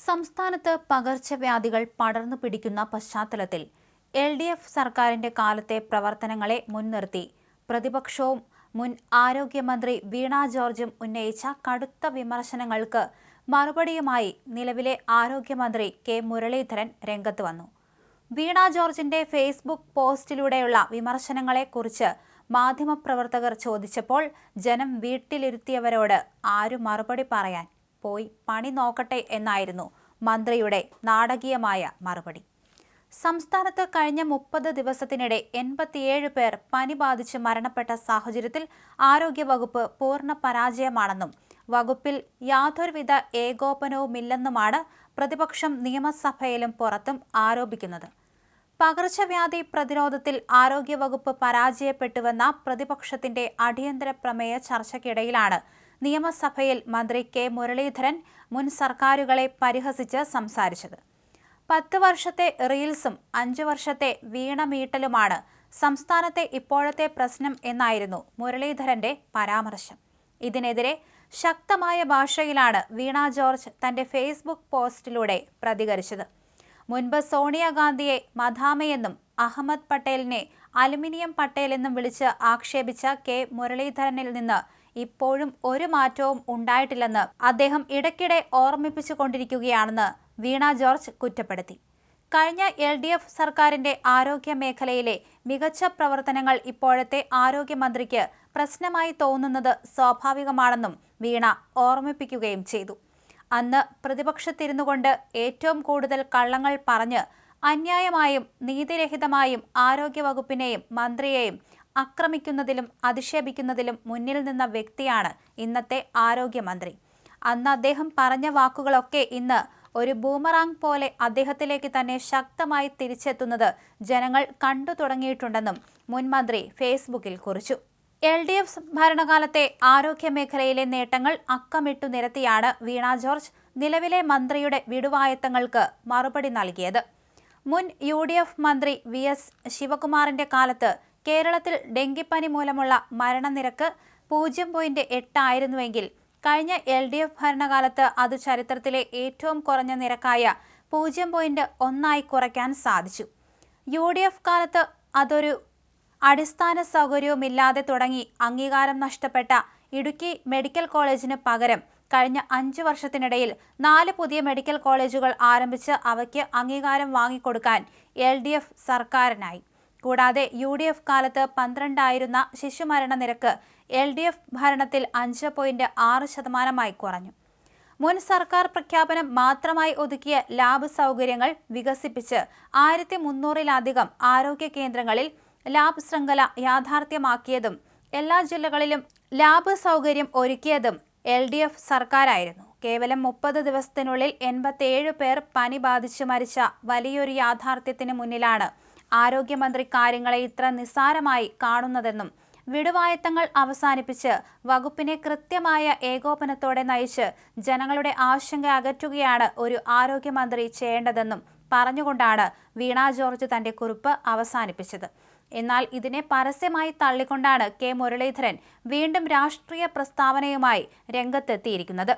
സംസ്ഥാനത്ത് പകർച്ചവ്യാധികൾ പടർന്നു പിടിക്കുന്ന പശ്ചാത്തലത്തിൽ LDF സർക്കാരിന്റെ കാലത്തെ പ്രവർത്തനങ്ങളെ മുൻനിർത്തി പ്രതിപക്ഷവും മുൻ ആരോഗ്യമന്ത്രി വീണ ജോർജും ഉന്നയിച്ച കടുത്ത വിമർശനങ്ങൾക്ക് മറുപടിയുമായി നിലവിലെ ആരോഗ്യമന്ത്രി കെ മുരളീധരൻ രംഗത്ത് വന്നു. വീണ ജോർജിന്റെ ഫേസ്ബുക്ക് പോസ്റ്റിലൂടെയുള്ള വിമർശനങ്ങളെക്കുറിച്ച് മാധ്യമപ്രവർത്തകർ ചോദിച്ചപ്പോൾ ജനം വീട്ടിലിരുത്തിയവരോട് ആരും മറുപടി പറയാൻ പോയി പണി നോക്കട്ടെ എന്നായിരുന്നു മന്ത്രിയുടെ നാടകീയമായ മറുപടി. സംസ്ഥാനത്ത് കഴിഞ്ഞ 30 ദിവസത്തിനിടെ 87 പേർ പനി ബാധിച്ച് മരണപ്പെട്ട സാഹചര്യത്തിൽ ആരോഗ്യവകുപ്പ് പൂർണ്ണ പരാജയമാണെന്നും വകുപ്പിൽ യാതൊരുവിധ ഏകോപനവുമില്ലെന്നുമാണ് പ്രതിപക്ഷം നിയമസഭയിലും പുറത്തും ആരോപിക്കുന്നത്. പകർച്ചവ്യാധി പ്രതിരോധത്തിൽ ആരോഗ്യവകുപ്പ് പരാജയപ്പെട്ടുവെന്ന പ്രതിപക്ഷത്തിന്റെ അടിയന്തര പ്രമേയ ചർച്ചയ്ക്കിടയിലാണ് നിയമസഭയിൽ മന്ത്രി കെ മുരളീധരൻ മുൻ സർക്കാരുകളെ പരിഹസിച്ച് സംസാരിച്ചത്. 10 വർഷത്തെ റീൽസും 5 വർഷത്തെ വീണമീട്ടലുമാണ് സംസ്ഥാനത്തെ ഇപ്പോഴത്തെ പ്രശ്നം എന്നായിരുന്നു മുരളീധരന്റെ പരാമർശം. ഇതിനെതിരെ ശക്തമായ ഭാഷയിലാണ് വീണ ജോർജ് തന്റെ ഫേസ്ബുക്ക് പോസ്റ്റിലൂടെ പ്രതികരിച്ചത്. മുൻപ് സോണിയാഗാന്ധിയെ മദാമയെന്നും അഹമ്മദ് പട്ടേലിനെ അലുമിനിയം പട്ടേൽ എന്നും വിളിച്ച് ആക്ഷേപിച്ച കെ മുരളീധരനിൽ നിന്ന് ഇപ്പോഴും ഒരു മാറ്റവും ഉണ്ടായിട്ടില്ലെന്ന് അദ്ദേഹം ഇടയ്ക്കിടെ ഓർമ്മിപ്പിച്ചുകൊണ്ടിരിക്കുകയാണെന്ന് വീണ ജോർജ് കുറ്റപ്പെടുത്തി. കഴിഞ്ഞ LDF സർക്കാരിന്റെ ആരോഗ്യ മേഖലയിലെ മികച്ച പ്രവർത്തനങ്ങൾ ഇപ്പോഴത്തെ ആരോഗ്യമന്ത്രിക്ക് പ്രശ്നമായി തോന്നുന്നത് സ്വാഭാവികമാണെന്നും വീണ ഓർമ്മിപ്പിക്കുകയും ചെയ്തു. അന്ന് പ്രതിപക്ഷത്തിരുന്നുകൊണ്ട് ഏറ്റവും കൂടുതൽ കള്ളങ്ങൾ പറഞ്ഞ് അന്യായമായും നീതിരഹിതമായും ആരോഗ്യവകുപ്പിനെയും മന്ത്രിയെയും ആക്രമിക്കുന്നതിലും അധിക്ഷേപിക്കുന്നതിലും മുന്നിൽ നിന്ന വ്യക്തിയാണ് ഇന്നത്തെ ആരോഗ്യമന്ത്രി. അന്ന് അദ്ദേഹം പറഞ്ഞ വാക്കുകളൊക്കെ ഇന്ന് ഒരു ബൂമറാങ് പോലെ അദ്ദേഹത്തിലേക്ക് തന്നെ ശക്തമായി തിരിച്ചെത്തുന്നത് ജനങ്ങൾ കണ്ടു തുടങ്ങിയിട്ടുണ്ടെന്നും മുൻമന്ത്രി ഫേസ്ബുക്കിൽ കുറിച്ചു. LDF ഭരണകാലത്തെ ആരോഗ്യ മേഖലയിലെ നേട്ടങ്ങൾ അക്കമിട്ടു നിരത്തിയാണ് വീണ ജോർജ് നിലവിലെ മന്ത്രിയുടെ വിടുവായത്തങ്ങൾക്ക് മറുപടി നൽകിയത്. മുൻ UDF മന്ത്രി VS ശിവകുമാറിന്റെ കാലത്ത് കേരളത്തിൽ ഡെങ്കിപ്പനി മൂലമുള്ള മരണനിരക്ക് 0.8 ആയിരുന്നുവെങ്കിൽ കഴിഞ്ഞ LDF ഭരണകാലത്ത് അത് ചരിത്രത്തിലെ ഏറ്റവും കുറഞ്ഞ നിരക്കായ 0.1 കുറയ്ക്കാൻ സാധിച്ചു. UDF കാലത്ത് അതൊരു അടിസ്ഥാന സൗകര്യവുമില്ലാതെ തുടങ്ങി അംഗീകാരം നഷ്ടപ്പെട്ട ഇടുക്കി മെഡിക്കൽ കോളേജിന് പകരം കഴിഞ്ഞ 5 വർഷത്തിനിടയിൽ 4 പുതിയ മെഡിക്കൽ കോളേജുകൾ ആരംഭിച്ച് അവയ്ക്ക് അംഗീകാരം വാങ്ങിക്കൊടുക്കാൻ LDF സർക്കാരിനായി. കൂടാതെ UDF കാലത്ത് 12 ആയിരുന്ന ശിശുമരണ നിരക്ക് LDF ഭരണത്തിൽ 5.6% കുറഞ്ഞു. മുൻ സർക്കാർ പ്രഖ്യാപനം മാത്രമായി ഒതുക്കിയ ലാബ് സൗകര്യങ്ങൾ വികസിപ്പിച്ച് 1300-ലധികം ആരോഗ്യ കേന്ദ്രങ്ങളിൽ ലാബ് ശൃംഖല യാഥാർത്ഥ്യമാക്കിയതും എല്ലാ ജില്ലകളിലും ലാബ് സൗകര്യം ഒരുക്കിയതും LDF സർക്കാരായിരുന്നു. കേവലം 30 ദിവസത്തിനുള്ളിൽ 87 പേർ പനി ബാധിച്ച് മരിച്ച വലിയൊരു യാഥാർത്ഥ്യത്തിന് മുന്നിലാണ് ആരോഗ്യമന്ത്രി കാര്യങ്ങളെ ഇത്ര നിസ്സാരമായി കാണുന്നതെന്നും വിടുവായത്തങ്ങൾ അവസാനിപ്പിച്ച് വകുപ്പിനെ കൃത്യമായ ഏകോപനത്തോടെ നയിച്ച് ജനങ്ങളുടെ ആശങ്ക അകറ്റുകയാണ് ഒരു ആരോഗ്യമന്ത്രി ചെയ്യേണ്ടതെന്നും പറഞ്ഞുകൊണ്ടാണ് വീണ ജോർജ് തന്റെ കുറിപ്പ് അവസാനിപ്പിച്ചത്. എന്നാൽ ഇതിനെ പരസ്യമായി തള്ളിക്കൊണ്ടാണ് കെ മുരളീധരൻ വീണ്ടും രാഷ്ട്രീയ പ്രസ്താവനയുമായി രംഗത്തെത്തിയിരിക്കുന്നത്.